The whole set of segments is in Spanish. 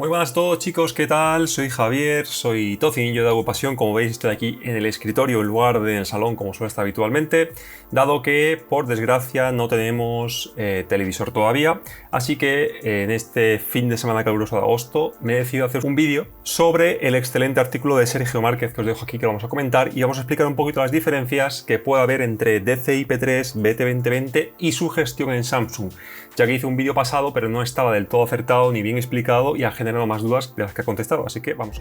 Muy buenas a todos, chicos, ¿qué tal? Soy Javier, soy tocinillo de Agupasión. Como veis, estoy aquí en el escritorio en lugar del salón como suele estar habitualmente, dado que por desgracia no tenemos televisor todavía, así que en este fin de semana caluroso de agosto me he decidido hacer un vídeo sobre el excelente artículo de Sergio Márquez que os dejo aquí, que vamos a comentar, y vamos a explicar un poquito las diferencias que puede haber entre DCI-P3, BT2020 y su gestión en Samsung, ya que hice un vídeo pasado pero no estaba del todo acertado ni bien explicado y ha generado más dudas de las que he contestado, así que vamos.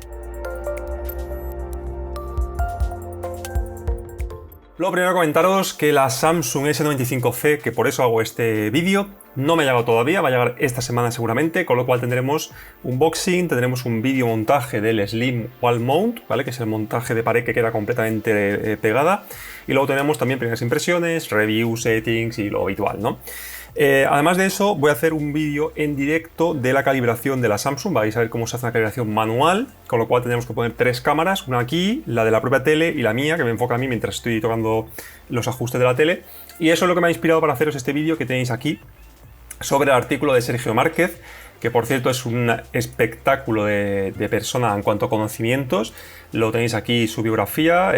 Lo primero, comentaros que la Samsung S95C, que por eso hago este vídeo, no me ha llegado todavía, va a llegar esta semana seguramente, con lo cual tendremos unboxing, tendremos un vídeo montaje del Slim Wall Mount, ¿vale? Que es el montaje de pared que queda completamente pegada, y luego tenemos también primeras impresiones, reviews, settings y lo habitual, ¿no? Además de eso, voy a hacer un vídeo en directo de la calibración de la Samsung. Vais a ver cómo se hace una calibración manual, con lo cual tendremos que poner tres cámaras, una aquí, la de la propia tele y la mía, que me enfoca a mí mientras estoy tocando los ajustes de la tele. Y eso es lo que me ha inspirado para haceros este vídeo que tenéis aquí sobre el artículo de Sergio Márquez, que por cierto es un espectáculo de persona en cuanto a conocimientos. Lo tenéis aquí, su biografía,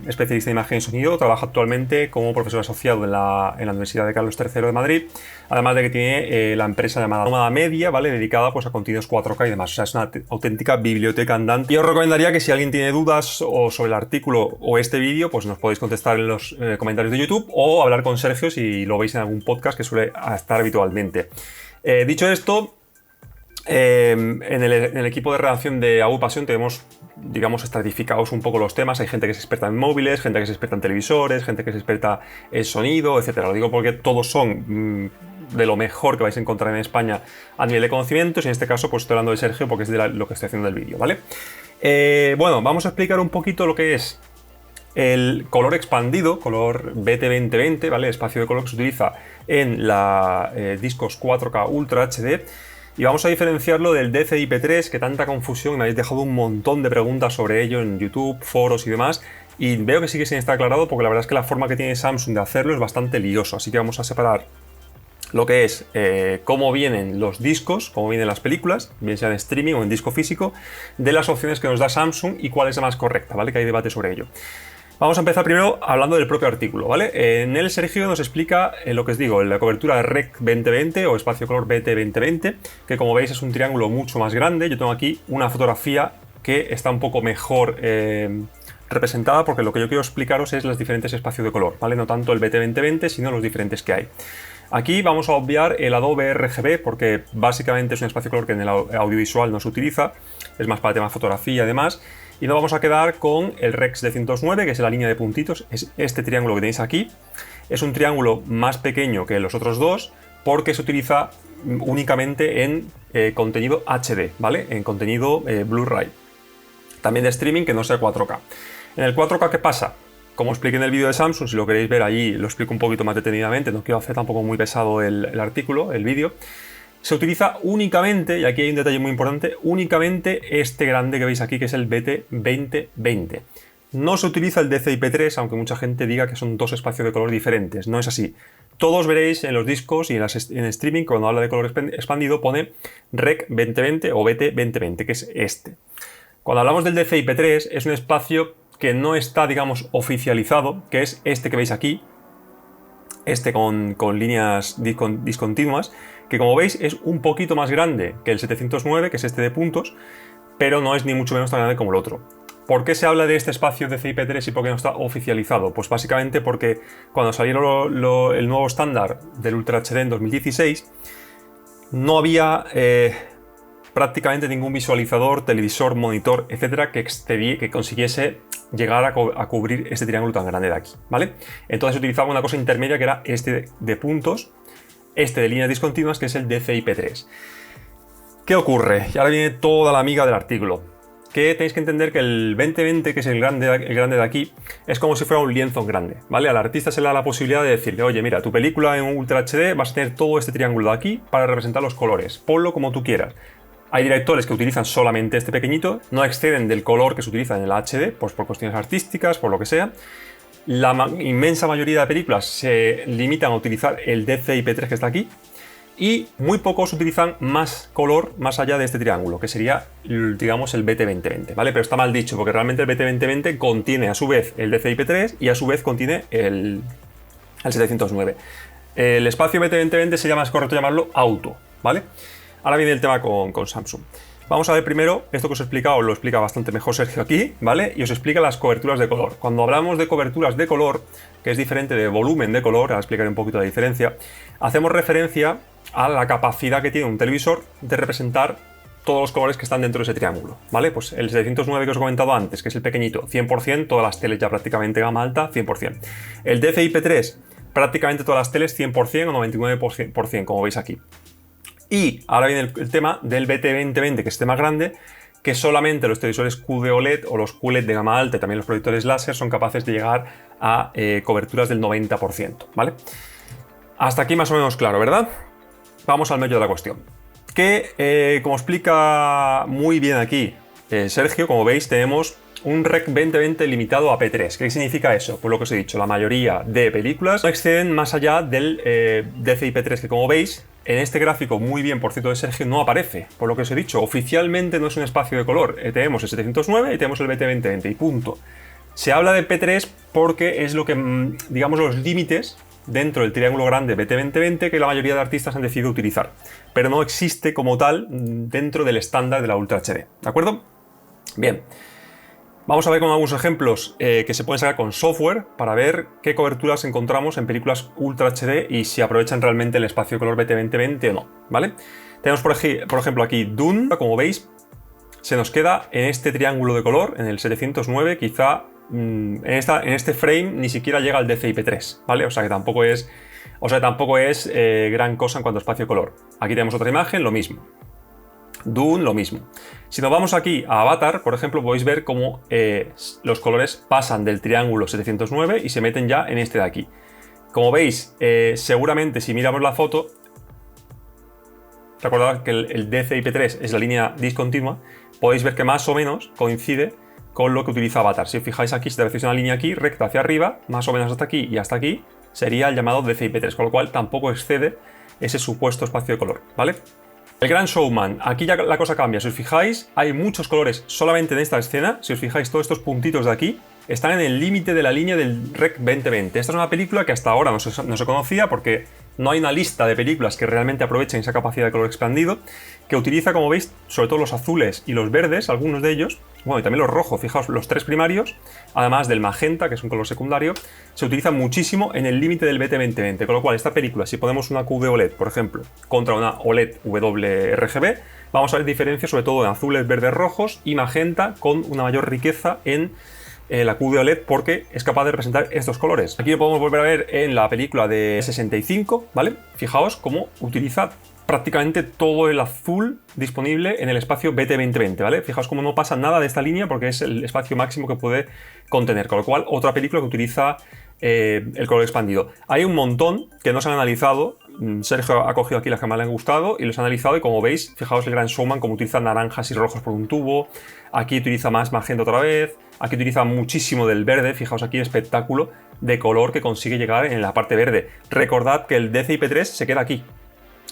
especialista en imagen y sonido, trabaja actualmente como profesor asociado en la Universidad de Carlos III de Madrid, además de que tiene la empresa llamada Nómada Media, ¿vale? Dedicada pues, a contenidos 4K y demás. O sea, es una auténtica biblioteca andante. Y os recomendaría que si alguien tiene dudas o sobre el artículo o este vídeo, pues nos podéis contestar en los comentarios de YouTube o hablar con Sergio si lo veis en algún podcast que suele estar habitualmente. Dicho esto, en el equipo de redacción de Agupasión tenemos, digamos, estratificados un poco los temas. Hay gente que es experta en móviles, gente que es experta en televisores, gente que es experta en sonido, etcétera. Lo digo porque todos son de lo mejor que vais a encontrar en España a nivel de conocimientos, y en este caso pues estoy hablando de Sergio porque es de lo que estoy haciendo del vídeo, ¿vale? Bueno, vamos a explicar un poquito lo que es el color expandido, color BT2020, ¿vale? Espacio de color que se utiliza en la discos 4K Ultra HD. Y vamos a diferenciarlo del DCI-P3, que tanta confusión, me habéis dejado un montón de preguntas sobre ello en YouTube, foros y demás, y veo que sigue sin estar aclarado porque la verdad es que la forma que tiene Samsung de hacerlo es bastante lioso, así que vamos a separar lo que es cómo vienen los discos, cómo vienen las películas, bien sea en streaming o en disco físico, de las opciones que nos da Samsung y cuál es la más correcta, ¿vale? Que hay debate sobre ello. Vamos a empezar primero hablando del propio artículo, ¿vale? En el Sergio nos explica lo que os digo, la cobertura de Rec 2020 o espacio color BT 2020, que como veis es un triángulo mucho más grande. Yo tengo aquí una fotografía que está un poco mejor representada, porque lo que yo quiero explicaros es los diferentes espacios de color, ¿vale? No tanto el BT 2020, sino los diferentes que hay. Aquí vamos a obviar el Adobe RGB porque básicamente es un espacio de color que en el audiovisual no se utiliza, es más para temas fotografía y demás. Y nos vamos a quedar con el Rex de 109, que es la línea de puntitos, es este triángulo que tenéis aquí. Es un triángulo más pequeño que los otros dos porque se utiliza únicamente en contenido HD, ¿vale? En contenido Blu-ray. También de streaming que no sea 4K. En el 4K, ¿qué pasa? Como expliqué en el vídeo de Samsung, si lo queréis ver allí, lo explico un poquito más detenidamente, no quiero hacer tampoco muy pesado el artículo, el vídeo. Se utiliza únicamente, y aquí hay un detalle muy importante, únicamente este grande que veis aquí, que es el BT2020. No se utiliza el DCI-P3, aunque mucha gente diga que son dos espacios de color diferentes. No es así. Todos veréis en los discos y en streaming, cuando habla de color expandido, pone Rec 2020 o BT2020, que es este. Cuando hablamos del DCI-P3, es un espacio que no está, digamos, oficializado, que es este que veis aquí, este con líneas discontinuas, que como veis es un poquito más grande que el 709, que es este de puntos, pero no es ni mucho menos tan grande como el otro. ¿Por qué se habla de este espacio de DCI-P3 y por qué no está oficializado? Pues básicamente porque cuando salió el nuevo estándar del Ultra HD en 2016, no había prácticamente ningún visualizador, televisor, monitor, etcétera, que consiguiese llegar a cubrir este triángulo tan grande de aquí, ¿vale? Entonces utilizaba una cosa intermedia que era este de puntos, este de líneas discontinuas, que es el DCI-P3. ¿Qué ocurre? Y ahora viene toda la amiga del artículo. Que tenéis que entender que el 2020, que es el grande de aquí, es como si fuera un lienzo grande, ¿vale? Al artista se le da la posibilidad de decirle, oye, mira, tu película en Ultra HD vas a tener todo este triángulo de aquí para representar los colores. Ponlo como tú quieras. Hay directores que utilizan solamente este pequeñito, no exceden del color que se utiliza en el HD, pues por cuestiones artísticas, por lo que sea. La inmensa mayoría de películas se limitan a utilizar el DCI-P3 que está aquí. y muy pocos utilizan más color más allá de este triángulo, que sería, digamos, el BT2020, ¿vale? Pero está mal dicho, porque realmente el BT2020 contiene a su vez el DCI-P3 y a su vez contiene el 709. El espacio BT2020 sería más correcto llamarlo auto, ¿vale? Ahora viene el tema con Samsung. Vamos a ver primero, esto que os he explicado lo explica bastante mejor Sergio aquí, ¿vale? Y os explica las coberturas de color. Cuando hablamos de coberturas de color, que es diferente de volumen de color, ahora explicaré un poquito la diferencia, hacemos referencia a la capacidad que tiene un televisor de representar todos los colores que están dentro de ese triángulo, ¿vale? Pues el 709 que os he comentado antes, que es el pequeñito, 100%, todas las teles ya prácticamente gama alta, 100%. El DCI-P3, prácticamente todas las teles 100% o 99%, como veis aquí. Y ahora viene el tema del BT2020, que es este más grande, que solamente los televisores QD-OLED o los QLED de gama alta y también los proyectores láser son capaces de llegar a coberturas del 90%, ¿vale? Hasta aquí más o menos claro, ¿verdad? Vamos al meollo de la cuestión. Que, como explica muy bien aquí Sergio, como veis, tenemos un Rec 2020 limitado a P3. ¿Qué significa eso? Pues lo que os he dicho, la mayoría de películas no exceden más allá del DCI-P3, que como veis, en este gráfico muy bien, por cierto, de Sergio, no aparece. Por lo que os he dicho, oficialmente no es un espacio de color. Tenemos el 709 y tenemos el BT2020 y punto. Se habla de P3 porque es lo que, digamos, los límites dentro del triángulo grande BT2020 que la mayoría de artistas han decidido utilizar. Pero no existe como tal dentro del estándar de la Ultra HD. ¿De acuerdo? Bien. Vamos a ver con algunos ejemplos que se pueden sacar con software para ver qué coberturas encontramos en películas Ultra HD y si aprovechan realmente el espacio de color BT2020 o no, ¿vale? Tenemos por ejemplo aquí Dune, como veis, se nos queda en este triángulo de color, en el 709, quizá en este frame ni siquiera llega al DCI-P3, ¿vale? O sea que tampoco es gran cosa en cuanto a espacio de color. Aquí tenemos otra imagen, lo mismo. Dune, lo mismo. Si nos vamos aquí a Avatar, por ejemplo, podéis ver cómo los colores pasan del triángulo 709 y se meten ya en este de aquí. Como veis, seguramente si miramos la foto, recordad que el DCI-P3 es la línea discontinua, podéis ver que más o menos coincide con lo que utiliza Avatar. Si os fijáis aquí, si hacéis una línea aquí, recta hacia arriba, más o menos hasta aquí y hasta aquí, sería el llamado DCI-P3, con lo cual tampoco excede ese supuesto espacio de color, ¿vale? El Gran Showman, aquí ya la cosa cambia. Si os fijáis, hay muchos colores solamente en esta escena. Si os fijáis, todos estos puntitos de aquí están en el límite de la línea del Rec 2020. Esta es una película que hasta ahora no se conocía porque no hay una lista de películas que realmente aprovechen esa capacidad de color expandido, que utiliza, como veis, sobre todo los azules y los verdes, algunos de ellos, bueno, y también los rojos. Fijaos, los tres primarios, además del magenta, que es un color secundario, se utilizan muchísimo en el límite del BT2020, con lo cual esta película, si ponemos una QD OLED, por ejemplo, contra una OLED WRGB, vamos a ver diferencias sobre todo en azules, verdes, rojos y magenta, con una mayor riqueza en la QD OLED porque es capaz de representar estos colores. Aquí lo podemos volver a ver en la película de 65, ¿vale? Fijaos cómo utiliza prácticamente todo el azul disponible en el espacio BT2020, ¿vale? Fijaos cómo no pasa nada de esta línea porque es el espacio máximo que puede contener, con lo cual otra película que utiliza el color expandido. Hay un montón que no se han analizado. Sergio ha cogido aquí las que más le han gustado y los ha analizado y como veis, fijaos el Gran Showman como utiliza naranjas y rojos por un tubo, aquí utiliza más magenta otra vez, aquí utiliza muchísimo del verde, fijaos aquí el espectáculo de color que consigue llegar en la parte verde. Recordad que el DCI-P3 se queda aquí,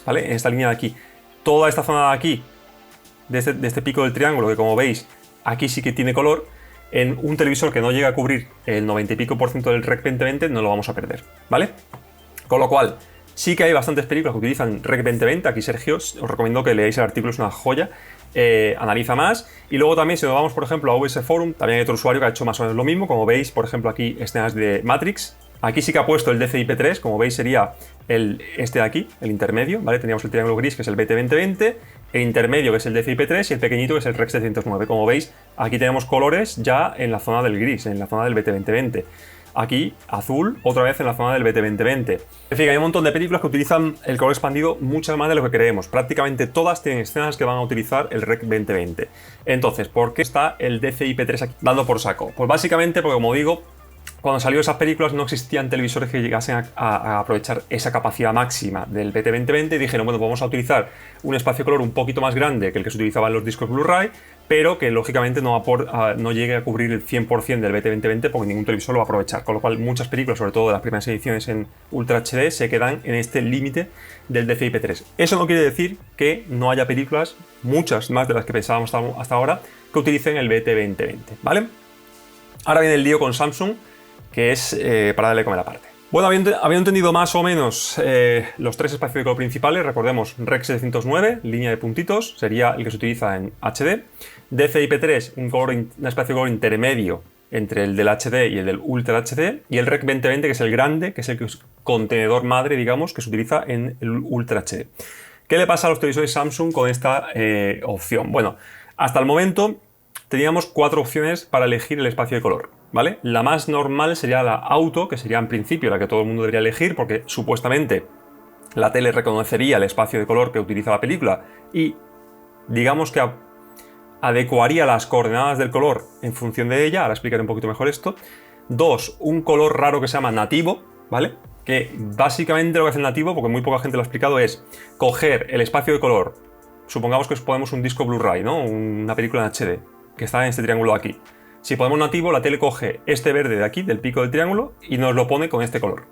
¿vale? En esta línea de aquí. Toda esta zona de aquí, de este pico del triángulo, que como veis, aquí sí que tiene color, en un televisor que no llega a cubrir el 90 y pico % del Rec 2020 no lo vamos a perder, ¿vale? Con lo cual, sí que hay bastantes películas que utilizan Rec 2020. Aquí Sergio, os recomiendo que leáis el artículo, es una joya. Analiza más. Y luego también, si nos vamos, por ejemplo, a OBS Forum, también hay otro usuario que ha hecho más o menos lo mismo. Como veis, por ejemplo, aquí escenas de Matrix. Aquí sí que ha puesto el DCI-P3, como veis sería este de aquí, el intermedio, ¿vale? Teníamos el triángulo gris, que es el BT2020, el intermedio, que es el DCI-P3, y el pequeñito, que es el Rec 709. Como veis, aquí tenemos colores ya en la zona del gris, en la zona del BT2020. Aquí, azul, otra vez en la zona del BT2020. En fin, hay un montón de películas que utilizan el color expandido mucho más de lo que creemos. Prácticamente todas tienen escenas que van a utilizar el Rec 2020. Entonces, ¿por qué está el DCI-P3 aquí dando por saco? Pues básicamente porque, como digo, cuando salió esas películas no existían televisores que llegasen a aprovechar esa capacidad máxima del BT2020 y dijeron, bueno, vamos a utilizar un espacio de color un poquito más grande que el que se utilizaba en los discos Blu-ray, pero que lógicamente no llegue a cubrir el 100% del BT2020 porque ningún televisor lo va a aprovechar, con lo cual muchas películas, sobre todo de las primeras ediciones en Ultra HD, se quedan en este límite del DCI-P3. Eso no quiere decir que no haya películas, muchas más de las que pensábamos hasta ahora, que utilicen el BT2020, ¿vale? Ahora viene el lío con Samsung, que es para darle comer aparte. Bueno, habiendo entendido más o menos los tres espacios de color principales, recordemos Rec 709, línea de puntitos, sería el que se utiliza en HD, DCI-P3, un espacio de color intermedio entre el del HD y el del Ultra HD, y el Rec 2020, que es el grande, que es el contenedor madre, digamos, que se utiliza en el Ultra HD. ¿Qué le pasa a los televisores Samsung con esta opción? Bueno, hasta el momento teníamos 4 opciones para elegir el espacio de color, ¿vale? La más normal sería la auto, que sería en principio la que todo el mundo debería elegir, porque supuestamente la tele reconocería el espacio de color que utiliza la película y digamos que adecuaría las coordenadas del color en función de ella. Ahora explicaré un poquito mejor esto. 2, un color raro que se llama nativo, ¿vale? Que básicamente lo que hace el nativo, porque muy poca gente lo ha explicado, es coger el espacio de color. Supongamos que ponemos un disco Blu-ray, ¿no? Una película en HD, que está en este triángulo de aquí. Si ponemos nativo, la tele coge este verde de aquí, del pico del triángulo, y nos lo pone con este color.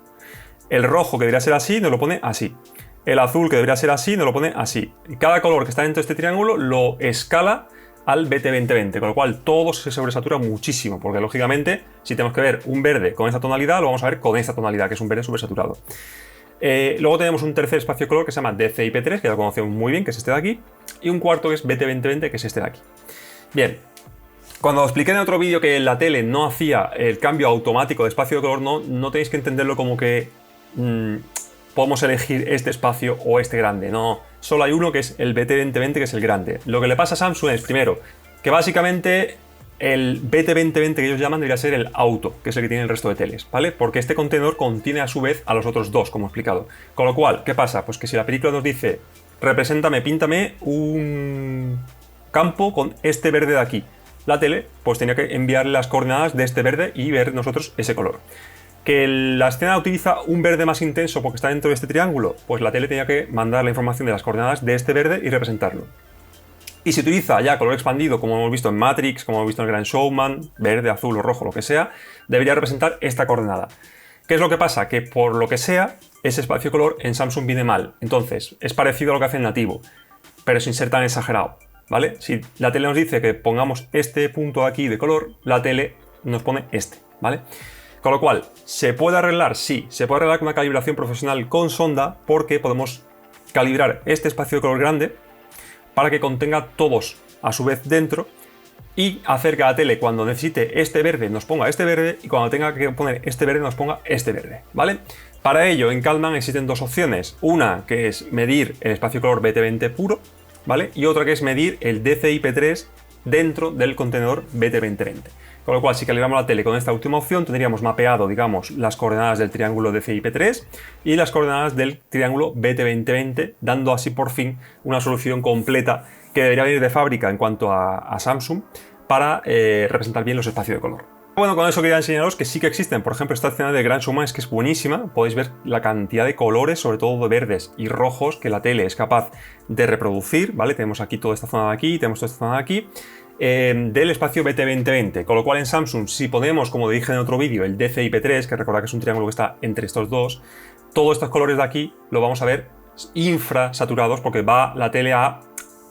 El rojo, que debería ser así, nos lo pone así. El azul, que debería ser así, nos lo pone así. Y cada color que está dentro de este triángulo lo escala al BT2020, con lo cual todo se sobresatura muchísimo, porque lógicamente, si tenemos que ver un verde con esta tonalidad, lo vamos a ver con esta tonalidad, que es un verde sobresaturado. Luego tenemos un tercer espacio de color que se llama DCI-P3, que ya lo conocemos muy bien, que es este de aquí, y un cuarto que es BT2020, que es este de aquí. Bien, cuando expliqué en otro vídeo que la tele no hacía el cambio automático de espacio de color, no tenéis que entenderlo como que podemos elegir este espacio o este grande. No, solo hay uno que es el BT2020, que es el grande. Lo que le pasa a Samsung es, primero, que básicamente el BT2020 que ellos llaman debería ser el auto, que es el que tiene el resto de teles, ¿vale? Porque este contenedor contiene a su vez a los otros dos, como he explicado. Con lo cual, ¿qué pasa? Pues que si la película nos dice, píntame un campo con este verde de aquí, la tele pues tenía que enviarle las coordenadas de este verde y ver nosotros ese color. Que la escena utiliza un verde más intenso porque está dentro de este triángulo, pues la tele tenía que mandar la información de las coordenadas de este verde y representarlo. Y si utiliza ya color expandido, como hemos visto en Matrix, como hemos visto en el Gran Showman, verde, azul o rojo, lo que sea, debería representar esta coordenada. ¿Qué es lo que pasa? Que por lo que sea, ese espacio de color en Samsung viene mal. Entonces, es parecido a lo que hace el nativo, pero sin ser tan exagerado, ¿vale? Si la tele nos dice que pongamos este punto aquí de color, la tele nos pone este, ¿vale? Con lo cual, ¿se puede arreglar? Sí, se puede arreglar con una calibración profesional con sonda, porque podemos calibrar este espacio de color grande para que contenga todos a su vez dentro y hacer que la tele, cuando necesite este verde, nos ponga este verde, y cuando tenga que poner este verde, nos ponga este verde, ¿vale? Para ello, en Calman existen dos opciones. Una que es medir el espacio de color BT20 puro, ¿vale? Y otra que es medir el DCI-P3 dentro del contenedor BT2020. Con lo cual, si calibramos la tele con esta última opción, tendríamos mapeado, digamos, las coordenadas del triángulo DCI-P3 y las coordenadas del triángulo BT2020, dando así por fin una solución completa que debería venir de fábrica en cuanto a Samsung para representar bien los espacios de color. Bueno, con eso quería enseñaros que sí que existen. Por ejemplo, esta escena de Gran Showman es que es buenísima. Podéis ver la cantidad de colores, sobre todo de verdes y rojos, que la tele es capaz de reproducir, ¿vale? Tenemos aquí toda esta zona de aquí, tenemos toda esta zona de aquí, del espacio BT2020. Con lo cual en Samsung, si ponemos, como dije en otro vídeo, el DCI-P3, que recordad que es un triángulo que está entre estos dos, todos estos colores de aquí lo vamos a ver infrasaturados porque va la tele a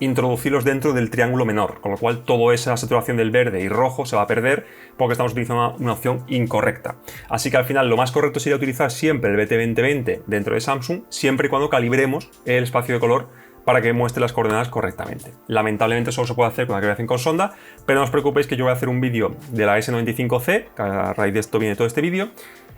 introducirlos dentro del triángulo menor, con lo cual toda esa saturación del verde y rojo se va a perder porque estamos utilizando una opción incorrecta. Así que al final lo más correcto sería utilizar siempre el BT2020 dentro de Samsung, siempre y cuando calibremos el espacio de color para que muestre las coordenadas correctamente. Lamentablemente solo se puede hacer con la calibración con sonda, pero no os preocupéis que yo voy a hacer un vídeo de la S95C, que a raíz de esto viene todo este vídeo,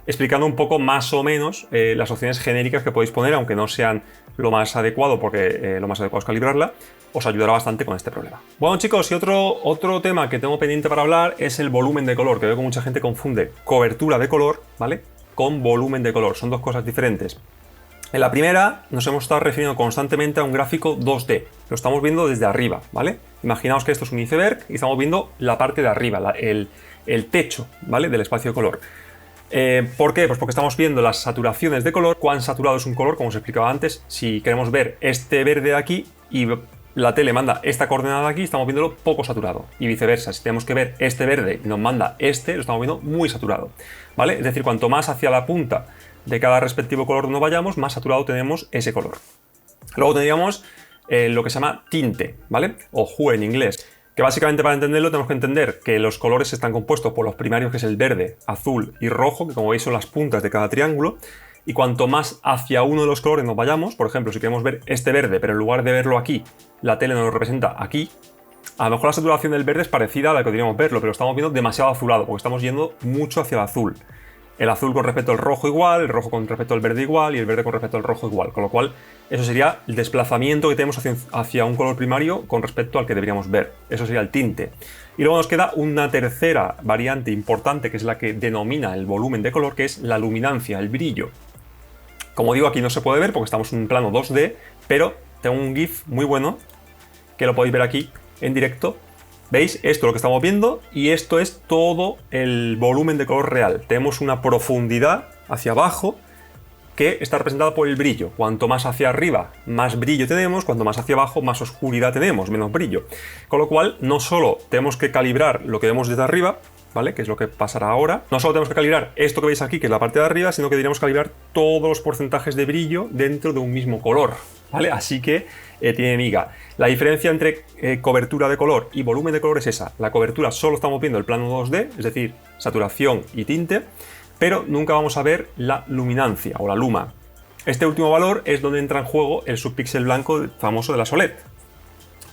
explicando un poco más o menos las opciones genéricas que podéis poner, aunque no sean lo más adecuado, porque lo más adecuado es calibrarla, os ayudará bastante con este problema. Bueno, chicos, y otro tema que tengo pendiente para hablar es el volumen de color, que veo que mucha gente confunde cobertura de color, ¿vale?, con volumen de color. Son dos cosas diferentes. En la primera nos hemos estado refiriendo constantemente a un gráfico 2D. Lo estamos viendo desde arriba, ¿vale? Imaginaos que esto es un iceberg y estamos viendo la parte de arriba, el techo, ¿vale?, del espacio de color. ¿Por qué? Pues porque estamos viendo las saturaciones de color, cuán saturado es un color, como os explicaba antes. Si queremos ver este verde de aquí y la tele manda esta coordenada de aquí, estamos viéndolo poco saturado. Y viceversa, si tenemos que ver este verde y nos manda este, lo estamos viendo muy saturado, ¿vale? Es decir, cuanto más hacia la punta de cada respectivo color nos vayamos, más saturado tenemos ese color. Luego tendríamos lo que se llama tinte, ¿vale? O hue en inglés. Que básicamente para entenderlo tenemos que entender que los colores están compuestos por los primarios, que es el verde, azul y rojo, que como veis son las puntas de cada triángulo. Y cuanto más hacia uno de los colores nos vayamos, por ejemplo, si queremos ver este verde, pero en lugar de verlo aquí, la tele nos lo representa aquí, a lo mejor la saturación del verde es parecida a la que podríamos verlo, pero estamos viendo demasiado azulado, porque estamos yendo mucho hacia el azul. El azul con respecto al rojo igual, el rojo con respecto al verde igual y el verde con respecto al rojo igual. Con lo cual, eso sería el desplazamiento que tenemos hacia un color primario con respecto al que deberíamos ver. Eso sería el tinte. Y luego nos queda una tercera variante importante, que es la que denomina el volumen de color, que es la luminancia, el brillo. Como digo, aquí no se puede ver porque estamos en un plano 2D, pero tengo un GIF muy bueno, que lo podéis ver aquí en directo. ¿Veis? Esto es lo que estamos viendo y esto es todo el volumen de color real. Tenemos una profundidad hacia abajo que está representada por el brillo. Cuanto más hacia arriba, más brillo tenemos. Cuanto más hacia abajo, más oscuridad tenemos, menos brillo. Con lo cual, no solo tenemos que calibrar lo que vemos desde arriba, ¿vale? Que es lo que pasará ahora. No solo tenemos que calibrar esto que veis aquí, que es la parte de arriba, sino que deberíamos calibrar todos los porcentajes de brillo dentro de un mismo color, ¿vale? Así que tiene miga. La diferencia entre cobertura de color y volumen de color es esa. La cobertura solo estamos viendo el plano 2D, es decir, saturación y tinte, pero nunca vamos a ver la luminancia o la luma. Este último valor es donde entra en juego el subpíxel blanco famoso de la OLED.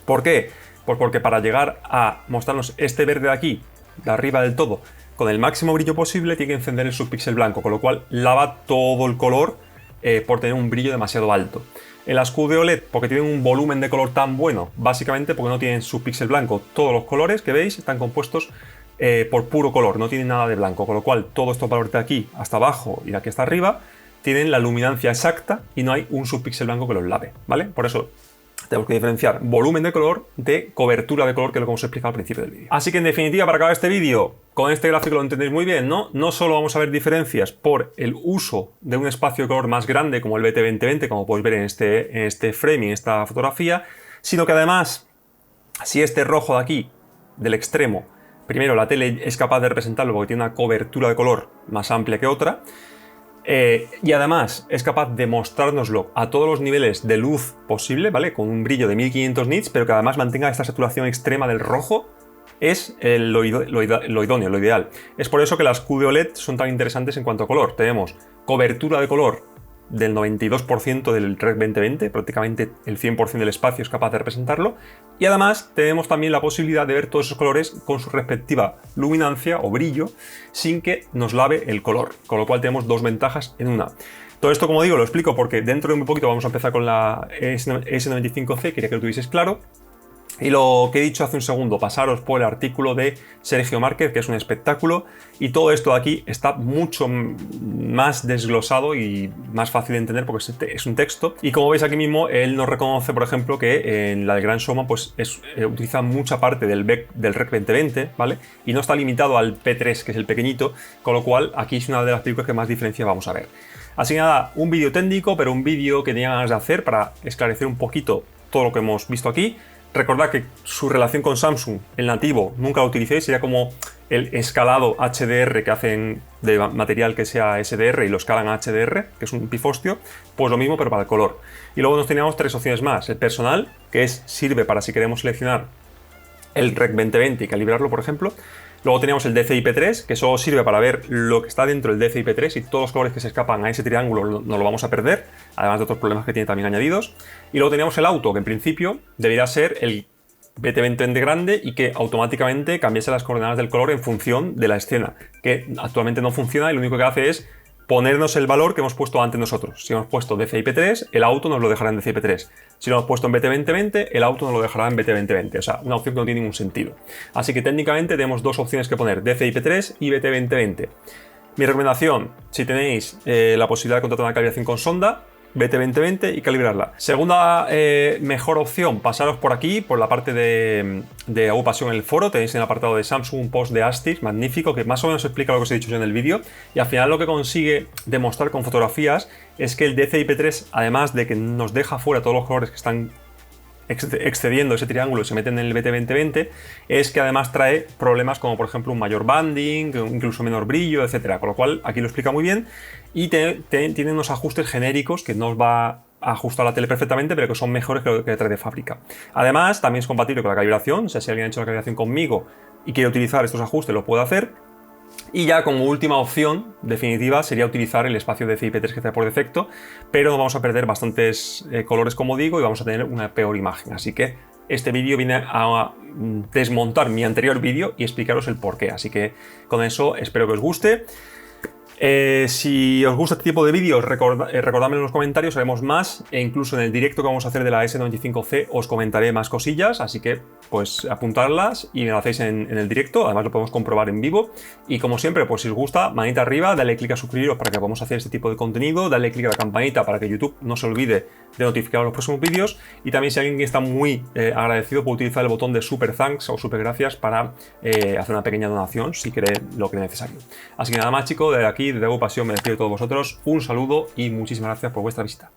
¿Por qué? Pues porque para llegar a mostrarnos este verde de aquí, de arriba del todo, con el máximo brillo posible, tiene que encender el subpíxel blanco, con lo cual lava todo el color por tener un brillo demasiado alto. En las QD OLED, porque tienen un volumen de color tan bueno, básicamente porque no tienen subpíxel blanco. Todos los colores que veis están compuestos por puro color, no tienen nada de blanco, con lo cual todos estos valores de aquí hasta abajo y de aquí hasta arriba tienen la luminancia exacta y no hay un subpíxel blanco que los lave, ¿vale? Por eso tenemos que diferenciar volumen de color de cobertura de color, que es lo que hemos explicado al principio del vídeo. Así que en definitiva, para acabar este vídeo, con este gráfico lo entendéis muy bien, ¿no? No solo vamos a ver diferencias por el uso de un espacio de color más grande como el BT2020, como podéis ver en este frame, en esta fotografía, sino que además, si este rojo de aquí, del extremo, primero la tele es capaz de representarlo porque tiene una cobertura de color más amplia que otra, y además es capaz de mostrárnoslo a todos los niveles de luz posible, ¿vale? Con un brillo de 1500 nits, pero que además mantenga esta saturación extrema del rojo, es lo idóneo, lo ideal. Es por eso que las QD OLED son tan interesantes en cuanto a color. Tenemos cobertura de color del 92% del Rec 2020, prácticamente el 100% del espacio es capaz de representarlo, y además tenemos también la posibilidad de ver todos esos colores con su respectiva luminancia o brillo sin que nos lave el color, con lo cual tenemos dos ventajas en una. Todo esto, como digo, lo explico porque dentro de muy poquito vamos a empezar con la S95C, quería que lo tuvieseis claro. Y lo que he dicho hace un segundo, pasaros por el artículo de Sergio Márquez, que es un espectáculo, y todo esto de aquí está mucho más desglosado y más fácil de entender porque es un texto. Y como veis aquí mismo, él nos reconoce, por ejemplo, que en la de Gran Showman pues utiliza mucha parte del Rec 2020, ¿vale? Y no está limitado al P3, que es el pequeñito, con lo cual aquí es una de las películas que más diferencia vamos a ver. Así que nada, un vídeo técnico, pero un vídeo que tenía ganas de hacer para esclarecer un poquito todo lo que hemos visto aquí. Recordad que su relación con Samsung, el nativo, nunca lo utilicéis, sería como el escalado HDR que hacen de material que sea SDR y lo escalan a HDR, que es un pifostio, pues lo mismo pero para el color. Y luego nos teníamos tres opciones más, el personal, que sirve para si queremos seleccionar el Rec 2020 y calibrarlo, por ejemplo. Luego teníamos el DCI-P3, que solo sirve para ver lo que está dentro del DCI-P3 y todos los colores que se escapan a ese triángulo no lo vamos a perder, además de otros problemas que tiene también añadidos. Y luego teníamos el auto, que en principio debería ser el BT2020 grande y que automáticamente cambiase las coordenadas del color en función de la escena, que actualmente no funciona y lo único que hace es ponernos el valor que hemos puesto antes nosotros. Si hemos puesto DCI-P3, el auto nos lo dejará en DCI-P3. Si lo hemos puesto en BT2020, el auto nos lo dejará en BT2020. O sea, una opción que no tiene ningún sentido. Así que técnicamente tenemos dos opciones que poner, DCI-P3 y BT2020. Mi recomendación, si tenéis la posibilidad de contratar una calibración con sonda, BT2020 y calibrarla. Segunda mejor opción, pasaros por aquí, por la parte de agrupación en el foro. Tenéis en el apartado de Samsung un post de Astis magnífico que más o menos explica lo que os he dicho yo en el vídeo, y al final lo que consigue demostrar con fotografías es que el DCI-P3, además de que nos deja fuera todos los colores que están excediendo ese triángulo y se meten en el BT2020, es que además trae problemas como por ejemplo un mayor banding, incluso menor brillo, etcétera. Con lo cual aquí lo explica muy bien y tiene unos ajustes genéricos que no os va a ajustar la tele perfectamente, pero que son mejores que lo que trae de fábrica. Además, también es compatible con la calibración, o sea, si alguien ha hecho la calibración conmigo y quiere utilizar estos ajustes, lo puede hacer. Y ya como última opción definitiva sería utilizar el espacio de DCI-P3 que trae por defecto, pero vamos a perder bastantes colores, como digo, y vamos a tener una peor imagen. Así que este vídeo viene a desmontar mi anterior vídeo y explicaros el porqué. Así que con eso espero que os guste. Si os gusta este tipo de vídeos, recordadme en los comentarios, haremos más, e incluso en el directo que vamos a hacer de la S95C os comentaré más cosillas, así que pues apuntadlas y me lo hacéis en el directo, además lo podemos comprobar en vivo. Y como siempre, pues si os gusta, manita arriba, dale click a suscribiros para que podamos hacer este tipo de contenido, dale click a la campanita para que YouTube no se olvide de notificar los próximos vídeos, y también si alguien está muy agradecido puede utilizar el botón de super thanks o super gracias para hacer una pequeña donación si cree lo que es necesario. Así que nada más, chicos, de aquí de Pasión me despido de todos vosotros, un saludo y muchísimas gracias por vuestra visita.